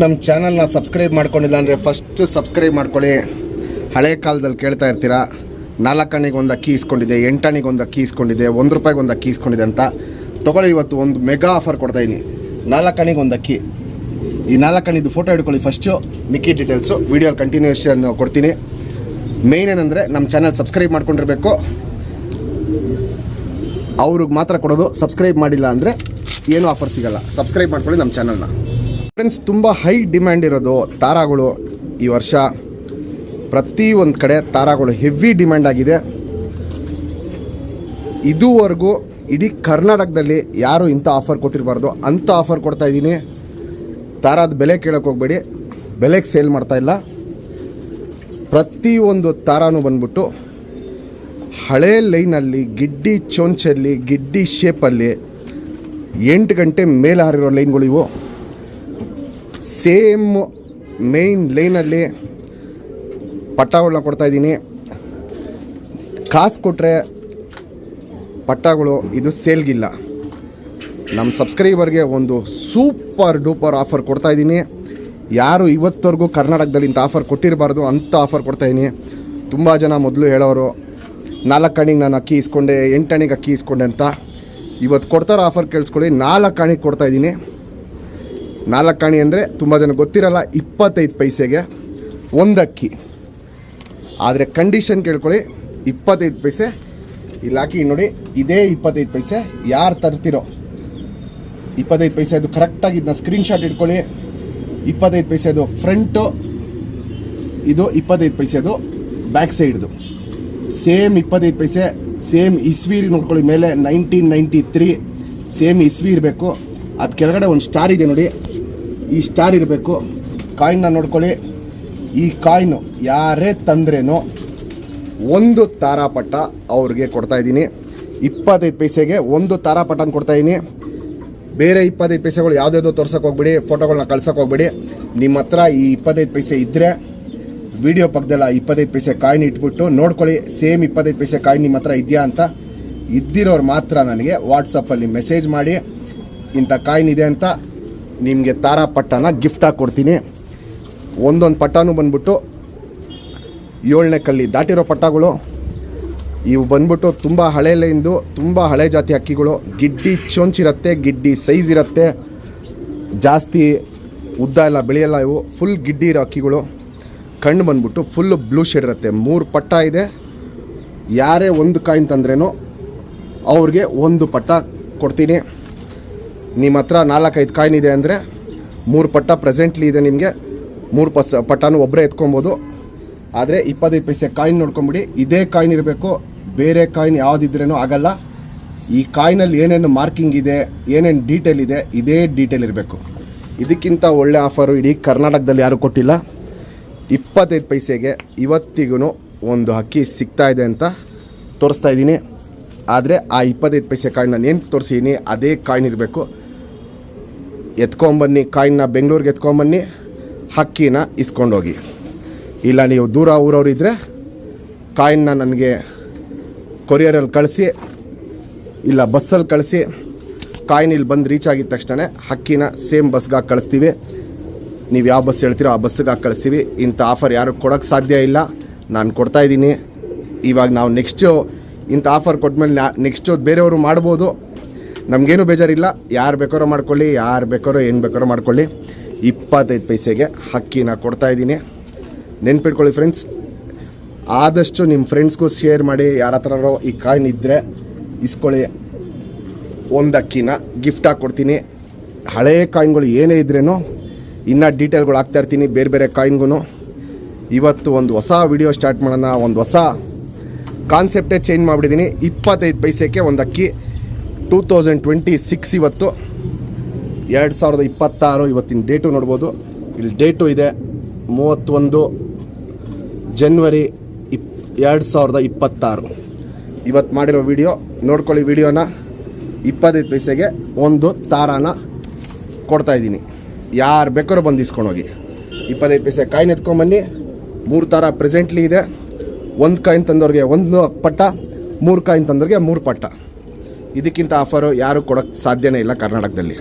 ನಮ್ಮ ಚಾನಲ್ನ ಸಬ್ಸ್ಕ್ರೈಬ್ ಮಾಡ್ಕೊಂಡಿಲ್ಲ ಅಂದರೆ ಫಸ್ಟ್ ಸಬ್ಸ್ಕ್ರೈಬ್ ಮಾಡ್ಕೊಳ್ಳಿ. ಹಳೆ ಕಾಲದಲ್ಲಿ ಕೇಳ್ತಾ ಇರ್ತೀರಾ 4 ಆಣೆಗೆ ಒಂದು ಅಕ್ಕಿ ಇಸ್ಕೊಂಡಿದೆ, 8 ಆಣೆಗೆ ಒಂದು ಅಕ್ಕಿ ಇಸ್ಕೊಂಡಿದೆ, 1 ರೂಪಾಯಿಗೆ ಒಂದು ಅಕ್ಕಿ ಇಸ್ಕೊಂಡಿದೆ ಅಂತ ತೊಗೊಳ್ಳಿ. ಇವತ್ತು ಒಂದು ಮೆಗಾ ಆಫರ್ ಕೊಡ್ತಾಯಿದ್ದೀನಿ. 4 ಆಣೆಗೆ ಒಂದು ಅಕ್ಕಿ. ಈ 4 ಆಣೆದು ಫೋಟೋ ಹಿಡ್ಕೊಳ್ಳಿ ಫಸ್ಟು, ಮಿಕ್ಕಿ ಡೀಟೇಲ್ಸು ವೀಡಿಯೋ ಕಂಟಿನ್ಯೂಷನ್ ಕೊಡ್ತೀನಿ. ಮೇಯ್ನ್ ಏನಂದರೆ ನಮ್ಮ ಚಾನಲ್ ಸಬ್ಸ್ಕ್ರೈಬ್ ಮಾಡ್ಕೊಂಡಿರಬೇಕು, ಅವ್ರಿಗೆ ಮಾತ್ರ ಕೊಡೋದು. ಸಬ್ಸ್ಕ್ರೈಬ್ ಮಾಡಿಲ್ಲ ಅಂದರೆ ಏನೂ ಆಫರ್ ಸಿಗೋಲ್ಲ. ಸಬ್ಸ್ಕ್ರೈಬ್ ಮಾಡ್ಕೊಳ್ಳಿ ನಮ್ಮ ಚಾನಲ್ನ. ಫ್ರೆಂಡ್ಸ್, ತುಂಬ ಹೈ ಡಿಮ್ಯಾಂಡ್ ಇರೋದು ತಾರಾಗಳು. ಈ ವರ್ಷ ಪ್ರತಿಯೊಂದು ಕಡೆ ತಾರಾಗಳು ಹೆವಿ ಡಿಮ್ಯಾಂಡ್ ಆಗಿದೆ. ಇದುವರೆಗೂ ಇಡೀ ಕರ್ನಾಟಕದಲ್ಲಿ ಯಾರೂ ಇಂಥ ಆಫರ್ ಕೊಟ್ಟಿರಬಾರ್ದು, ಅಂಥ ಆಫರ್ ಕೊಡ್ತಾಯಿದ್ದೀನಿ. ತಾರಾದ ಬೆಲೆ ಕೇಳೋಕೆ ಹೋಗಬೇಡಿ, ಬೆಲೆಗೆ ಸೇಲ್ ಮಾಡ್ತಾಯಿಲ್ಲ. ಪ್ರತಿಯೊಂದು ತಾರಾನು ಬಂದ್ಬಿಟ್ಟು ಹಳೇ ಲೈನಲ್ಲಿ, ಗಿಡ್ಡಿ ಚೊಂಚಲ್ಲಿ, ಗಿಡ್ಡಿ ಶೇಪಲ್ಲಿ 8 ಗಂಟೆ ಮೇಲೆ ಹಾರಿರೋ ಲೈನ್ಗಳು ಇವು. ಸೇಮ್ ಮೇಯ್ನ್ ಲೈನಲ್ಲಿ ಪಟ್ಟಾಗಳನ್ನ ಕೊಡ್ತಾಯಿದ್ದೀನಿ. ಕಾಸು ಕೊಟ್ಟರೆ ಪಟ್ಟಾಗಳು ಇದು ಸೇಲ್ಗಿಲ್ಲ. ನಮ್ಮ ಸಬ್ಸ್ಕ್ರೈಬರ್ಗೆ ಒಂದು ಸೂಪರ್ ಡೂಪರ್ ಆಫರ್ ಕೊಡ್ತಾಯಿದ್ದೀನಿ. ಯಾರು ಇವತ್ತವರೆಗೂ ಕರ್ನಾಟಕದಲ್ಲಿ ಇಂಥ ಆಫರ್ ಕೊಟ್ಟಿರಬಾರ್ದು, ಅಂಥ ಆಫರ್ ಕೊಡ್ತಾಯಿದ್ದೀನಿ. ತುಂಬ ಜನ ಮೊದಲು ಹೇಳೋರು 4 ಆಣೆಗೆ ನಾನು ಅಕ್ಕಿ ಇಸ್ಕೊಂಡೆ, 8 ಆಣೆಗೆ ಅಕ್ಕಿ ಇಸ್ಕೊಂಡೆ ಅಂತ. ಇವತ್ತು ಕೊಡ್ತಾರೋ ಆಫರ್ ಕೇಳಿಸ್ಕೊಳ್ಳಿ. 4 ಆಣೆಗೆ ಕೊಡ್ತಾಯಿದ್ದೀನಿ. 4 ಆಣೆ ಅಂದರೆ ತುಂಬ ಜನ ಗೊತ್ತಿರಲ್ಲ, 25 ಪೈಸೆಗೆ ಒಂದು ಅಕ್ಕಿ. ಆದರೆ ಕಂಡೀಷನ್ ಕೇಳ್ಕೊಳ್ಳಿ, 25 ಪೈಸೆ ಇಲ್ಲಿ ಹಾಕಿ ನೋಡಿ. ಇದೇ 25 ಪೈಸೆ ಯಾರು ತರ್ತಿರೋ 25 ಪೈಸೆ ಅದು ಕರೆಕ್ಟಾಗಿ ಇದನ್ನ ಸ್ಕ್ರೀನ್ಶಾಟ್ ಇಟ್ಕೊಳ್ಳಿ. 25 ಪೈಸೆದು ಫ್ರಂಟು, ಇದು 25 ಪೈಸೆದು ಬ್ಯಾಕ್ ಸೈಡ್ದು. ಸೇಮ್ 25 ಪೈಸೆ, ಸೇಮ್ ಇಸ್ವಿ ನೋಡ್ಕೊಳ್ಳಿ. ಮೇಲೆ 1993 ಸೇಮ್ ಇಸ್ವಿ ಇರಬೇಕು. ಅದು ಕೆಳಗಡೆ ಒಂದು ಸ್ಟಾರ್ ಇದೆ ನೋಡಿ, ಈ ಸ್ಟಾರ್ ಇರಬೇಕು. ಕಾಯಿನ್ನ ನೋಡ್ಕೊಳ್ಳಿ. ಈ ಕಾಯಿನು ಯಾರೇ ತಂದ್ರೇನೋ ಒಂದು ತಾರಾಪಟ್ಟ ಅವ್ರಿಗೆ ಕೊಡ್ತಾಯಿದ್ದೀನಿ. 25 ಪೈಸೆಗೆ ಒಂದು ತಾರಾಪಟ್ಟನ ಕೊಡ್ತಾಯಿದ್ದೀನಿ. ಬೇರೆ 25 ಪೈಸೆಗಳು ಯಾವುದ್ಯಾವುದೋ ತೋರ್ಸೋಕೆ ಹೋಗ್ಬೇಡಿ, ಫೋಟೋಗಳನ್ನ ಕಳ್ಸೋಕೆ ಹೋಗ್ಬೇಡಿ. ನಿಮ್ಮ ಹತ್ರ ಈ 25 ಪೈಸೆ ಇದ್ದರೆ ವಿಡಿಯೋ ಪಕ್ಕದಲ್ಲ 25 ಪೈಸೆ ಕಾಯಿನ್ ಇಟ್ಬಿಟ್ಟು ನೋಡ್ಕೊಳ್ಳಿ. ಸೇಮ್ 25 ಪೈಸೆ ಕಾಯಿನ್ ನಿಮ್ಮ ಹತ್ರ ಇದೆಯಾ ಅಂತ. ಇದ್ದಿರೋರು ಮಾತ್ರ ನನಗೆ ವಾಟ್ಸಪ್ಪಲ್ಲಿ ಮೆಸೇಜ್ ಮಾಡಿ ಇಂಥ ಕಾಯಿನ್ ಇದೆ ಅಂತ ನಿಮಗೆ ತಾರಾ ಪಟ್ಟನ ಗಿಫ್ಟಾಗಿ ಕೊಡ್ತೀನಿ. ಒಂದೊಂದು ಪಟ್ಟಾನು ಬಂದ್ಬಿಟ್ಟು 7ನೇ ಕಲ್ಲಿ ದಾಟಿರೋ ಪಟ್ಟಗಳು ಇವು. ಬಂದ್ಬಿಟ್ಟು ತುಂಬ ಹಳೆ ಲೈನ್ದು, ತುಂಬ ಹಳೆ ಜಾತಿ ಅಕ್ಕಿಗಳು. ಗಿಡ್ಡಿ ಚೊಂಚಿರುತ್ತೆ, ಗಿಡ್ಡಿ ಸೈಜ್ ಇರುತ್ತೆ, ಜಾಸ್ತಿ ಉದ್ದ ಎಲ್ಲ ಬೆಳೆಯಲ್ಲ ಇವು. ಫುಲ್ ಗಿಡ್ಡಿ ಇರೋ ಅಕ್ಕಿಗಳು. ಕಣ್ಣು ಬಂದ್ಬಿಟ್ಟು ಫುಲ್ಲು ಬ್ಲೂ ಶೇಡ್ ಇರುತ್ತೆ. 3 ಪಟ್ಟ ಇದೆ. ಯಾರೇ ಒಂದು ಕಾಯಿನ್ ತಂದ್ರೇನೋ ಅವ್ರಿಗೆ ಒಂದು ಪಟ್ಟ ಕೊಡ್ತೀನಿ. ನಿಮ್ಮ ಹತ್ರ 4-5 ಕಾಯಿನ್ ಇದೆ ಅಂದರೆ 3 ಪಟ್ಟ ಪ್ರೆಸೆಂಟ್ಲಿ ಇದೆ. ನಿಮಗೆ 3 ಪಟ್ಟನೂ ಒಬ್ಬರೇ ಎತ್ಕೊಬೋದು. ಆದರೆ 25 ಪೈಸೆ ಕಾಯಿನ್ ನೋಡ್ಕೊಂಬಿಡಿ. ಇದೇ ಕಾಯಿನ್ ಇರಬೇಕು, ಬೇರೆ ಕಾಯಿನ್ ಯಾವುದಿದ್ರೇನೋ ಆಗಲ್ಲ. ಈ ಕಾಯಿನಲ್ಲಿ ಏನೇನು ಮಾರ್ಕಿಂಗ್ ಇದೆ, ಏನೇನು ಡೀಟೇಲ್ ಇದೆ, ಇದೇ ಡೀಟೇಲ್ ಇರಬೇಕು. ಇದಕ್ಕಿಂತ ಒಳ್ಳೆ ಆಫರು ಇಡೀ ಕರ್ನಾಟಕದಲ್ಲಿ ಯಾರೂ ಕೊಟ್ಟಿಲ್ಲ. 25 ಪೈಸೆಗೆ ಇವತ್ತಿಗೂ ಒಂದು ಅಕ್ಕಿ ಸಿಗ್ತಾ ಇದೆ ಅಂತ ತೋರಿಸ್ತಾ ಇದ್ದೀನಿ. ಆದರೆ ಆ 25 ಪೈಸೆ ಕಾಯಿನ್ ನಾನು ಏನು ತೋರಿಸಿದ್ದೀನಿ ಅದೇ ಕಾಯಿನ್ ಇರಬೇಕು. ಎತ್ಕೊಂಬನ್ನಿ ಕಾಯಿನ್ನ, ಬೆಂಗಳೂರಿಗೆ ಎತ್ಕೊಂಬನ್ನಿ, ಅಕ್ಕಿನ ಇಸ್ಕೊಂಡೋಗಿ. ಇಲ್ಲ ನೀವು ದೂರ ಊರವ್ರು ಇದ್ದರೆ ಕಾಯಿನ್ನ ನನಗೆ ಕೊರಿಯರಲ್ಲಿ ಕಳಿಸಿ, ಇಲ್ಲ ಬಸ್ಸಲ್ಲಿ ಕಳಿಸಿ. ಕಾಯಿನ್ ಇಲ್ಲಿ ಬಂದು ರೀಚ್ ಆಗಿದ ತಕ್ಷಣ ಅಕ್ಕಿನ ಸೇಮ್ ಬಸ್ಗೆ ಹಾಕಿ ಕಳಿಸ್ತೀವಿ. ನೀವು ಯಾವ ಬಸ್ ಹೇಳ್ತೀರೋ ಆ ಬಸ್ಸಿಗೆ ಹಾಕಿ ಕಳಿಸ್ತೀವಿ. ಇಂಥ ಆಫರ್ ಯಾರು ಕೊಡೋಕ್ಕೆ ಸಾಧ್ಯ ಇಲ್ಲ, ನಾನು ಕೊಡ್ತಾಯಿದ್ದೀನಿ. ಇವಾಗ ನಾವು ನೆಕ್ಸ್ಟು ಇಂಥ ಆಫರ್ ಕೊಟ್ಮೇಲೆ ನೆಕ್ಸ್ಟು ಬೇರೆಯವರು ಮಾಡ್ಬೋದು, ನಮಗೇನು ಬೇಜಾರಿಲ್ಲ. ಯಾರು ಬೇಕಾರೋ ಮಾಡ್ಕೊಳ್ಳಿ, ಯಾರು ಬೇಕಾರೋ ಏನು ಬೇಕಾರೋ ಮಾಡ್ಕೊಳ್ಳಿ. 25 ಪೈಸೆಗೆ ಅಕ್ಕಿನ ಕೊಡ್ತಾಯಿದ್ದೀನಿ. ನೆನ್ಪಿಟ್ಕೊಳ್ಳಿ ಫ್ರೆಂಡ್ಸ್. ಆದಷ್ಟು ನಿಮ್ಮ ಫ್ರೆಂಡ್ಸ್ಗೂ ಶೇರ್ ಮಾಡಿ. ಯಾರ ಹತ್ರ ಈ ಕಾಯಿನ್ ಇದ್ದರೆ ಇಸ್ಕೊಳ್ಳಿ. ಒಂದು ಅಕ್ಕಿನ ಗಿಫ್ಟಾಗಿ ಕೊಡ್ತೀನಿ. ಹಳೇ ಕಾಯಿನ್ಗಳು ಏನೇ ಇದ್ರೇನೋ ಇನ್ನೂ ಡೀಟೇಲ್ಗಳು ಹಾಕ್ತಾಯಿರ್ತೀನಿ, ಬೇರೆ ಬೇರೆ ಕಾಯಿನ್ಗೂ. ಇವತ್ತು ಒಂದು ಹೊಸ ವಿಡಿಯೋ ಸ್ಟಾರ್ಟ್ ಮಾಡೋಣ. ಒಂದು ಹೊಸ ಕಾನ್ಸೆಪ್ಟೇ ಚೇಂಜ್ ಮಾಡಿಬಿಟ್ಟಿದ್ದೀನಿ. 25 ಪೈಸೆಗೆ ಒಂದು ಅಕ್ಕಿ. 2026 ಇವತ್ತು 2026. ಇವತ್ತಿನ ಡೇಟು ನೋಡ್ಬೋದು, ಇಲ್ಲಿ ಡೇಟು ಇದೆ 31 ಜನವರಿ 2026. ಇವತ್ತು ಮಾಡಿರೋ ವಿಡಿಯೋ ನೋಡ್ಕೊಳ್ಳಿ. ವಿಡಿಯೋನ 25 ಪೈಸೆಗೆ ಒಂದು ತಾರಾನ ಕೊಡ್ತಾಯಿದ್ದೀನಿ. ಯಾರು ಬೇಕಾದ್ರೂ ಬಂದು ಇಸ್ಕೊಂಡೋಗಿ. 25 ಪೈಸೆ ಕಾಯಿನ್ ಎತ್ಕೊಂಬನ್ನಿ. 3 ತಾರ ಪ್ರೆಸೆಂಟ್ಲಿ ಇದೆ. 1 ಕಾಯಿನ್ ತಂದವ್ರಿಗೆ 1 ಪಟ್ಟ, 3 ಕಾಯಿನ್ ತಂದವ್ರಿಗೆ 3 ಪಟ್ಟ. ಇದಕ್ಕಿಂತ ಆಫರು ಯಾರೂ ಕೊಡೋಕ್ಕೆ ಸಾಧ್ಯನೇ ಇಲ್ಲ ಕರ್ನಾಟಕದಲ್ಲಿ.